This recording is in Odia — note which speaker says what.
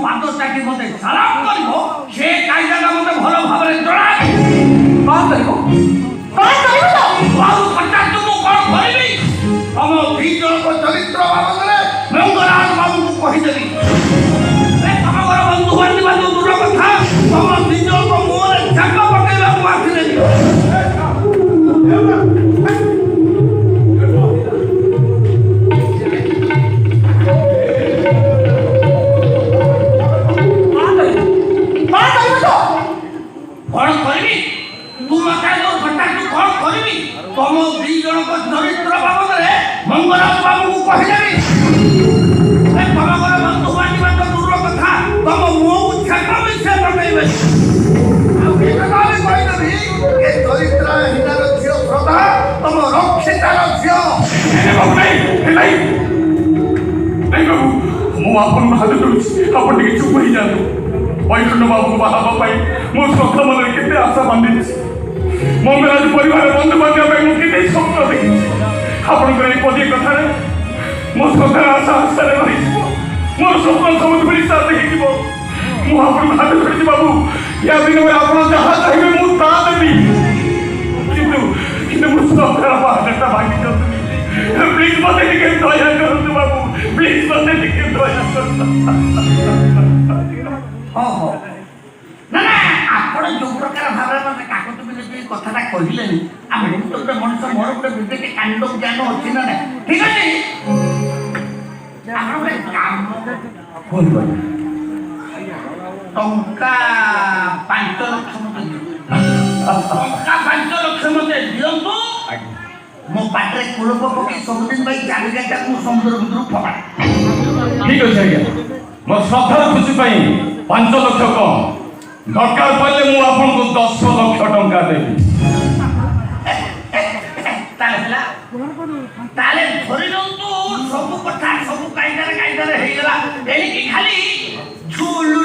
Speaker 1: ପାଦ ଚାଟି ମତେ ସାଲାମ କରିବ ସେ କାଇଦାଟା ମତେ ଭଲ ଭାବରେ ଜଣା।
Speaker 2: କଣ କରିବ
Speaker 1: ଆଉ ହଠାତ୍ ମୁଁ କଣ କରିବି? ତମ ଦି ଜଣଙ୍କ ଚରିତ୍ର ବାବଦରେ ମଙ୍ଗରାଜ ବାବୁଙ୍କୁ କହିଦେବି। ତମ ଘର ବନ୍ଧୁ ବାନ୍ଧିବା ଦୂର କଥା, ତମ ଦି ଜଣଙ୍କ ମୁହଁରେ ଜାଗ ପକେଇବାକୁ ଆସିଲେନି। କଣ କରିବି? ତୁ ମତେ ହଠାତ୍ କଣ କରିବି? ତମ ଦି ଜଣଙ୍କ ଚରିତ୍ର ବାବଦରେ ମଙ୍ଗରାଜ ବାବୁଙ୍କୁ କହିଦେବି। ତମ ଘର ବନ୍ଧୁ ବାନ୍ଧିବା ଦୂର କଥା, ତମ ମୁହଁକୁ ଛାକ ମିଶା ପକେଇବେ। ଆଉ କହିଦେବି ଏ ଚରିତ୍ରହୀନର ଝିଅ ଶ୍ରଦ୍ଧା ତମ ରକ୍ଷିତାର ଝିଅ।
Speaker 3: ମୁଁ ଆପଣଙ୍କୁ ହାତ ଯୋଡୁଛି, ଆପଣ ଟିକେ ଚୁପ ହେଇଯାଆନ୍ତୁ। ବୈକୁଣ୍ଠ ବାବୁଙ୍କୁ ବାହା ହେବା ପାଇଁ ମୁଁ ଶ୍ରଦ୍ଧା ମନରେ କେତେ ଆଶା ବାନ୍ଧିଛି। ମଙ୍ଗରାଜ ପରିବାର ବନ୍ଧୁ ବାନ୍ଧିବା ପାଇଁ ମୁଁ କେତେ ସ୍ୱପ୍ନ ଦେଖିଛି। ଆପଣଙ୍କର ଏଇ ପଦିଏ କଥାରେ ମୋ ଶ୍ରଦ୍ଧାର ଆଶା ଆଶାରେ ରହିଯିବ, ମୋର ସ୍ୱପ୍ନ ସବୁ ସାଥ ହେଇଯିବ। ମୁଁ ଆପଣଙ୍କୁ ହାତ ଯୋଡିଛି ବାବୁ, ୟା ବିନିମୟରେ ଆପଣ ଯାହା ଚାହିଁବେ ମୁଁ ତାହା ଦେବି। କିନ୍ତୁ ମୁଁ ଶ୍ରଦ୍ଧାର ବାହାଟା ଭାଙ୍ଗି ଦିଅନ୍ତୁନି। ପ୍ଲିଜ ମତେ ଟିକେ ଦୟା କରନ୍ତୁ ବାବୁ, ପ୍ଲିଜ ମତେ ଟିକେ ଦୟା କରନ୍ତୁ।
Speaker 1: ଓହୋ ନା ନା, ଆପଣ ଯୋଉ ପ୍ରକାର ଭାବରେ ମତେ କାଗଜ ବିଲେଇ କଥାଟା କହିଲେନି, ଆମେ ତ ଗୋଟେ ମଣିଷ, ମୋର ଗୋଟେ ବିବେକ କାଣ୍ଡ ଜ୍ଞାନ ଅଛି ନା ନାହିଁ। ଠିକ ଅଛି, ଆପଣ ଗୋଟେ କାମ ଟଙ୍କା 5 ଲକ୍ଷ ମତେ ଦିଅନ୍ତୁ। ଟଙ୍କା 5 ଲକ୍ଷ ମତେ ଦିଅନ୍ତୁ। ମୋ ପାଟିରେ କୁଳପ ପକେଇ ସବୁଦିନ ପାଇଁ ଚାଲିଯାଟାକୁ ସମୁଦ୍ର ଭିତରୁ ଫୋପାଡେ।
Speaker 3: ଠିକ ଅଛି ଆଜ୍ଞା, ମୋ ଶ୍ରଦ୍ଧାର ଖୁସି ପାଇଁ 5 ଲକ୍ଷ କମ, ଦରକାର ପଡ଼ିଲେ ମୁଁ ଆପଣଙ୍କୁ 10 ଲକ୍ଷ ଟଙ୍କା ଦେବି।
Speaker 1: ତାହେଲେ ହେଲା, ତାହେଲେ ଧରି ନିଅନ୍ତୁ ସବୁ କଥା ସବୁ କାଇଦାରେ ହେଇଗଲା। ଏଣିକି ଖାଲି ଝୁଲୁ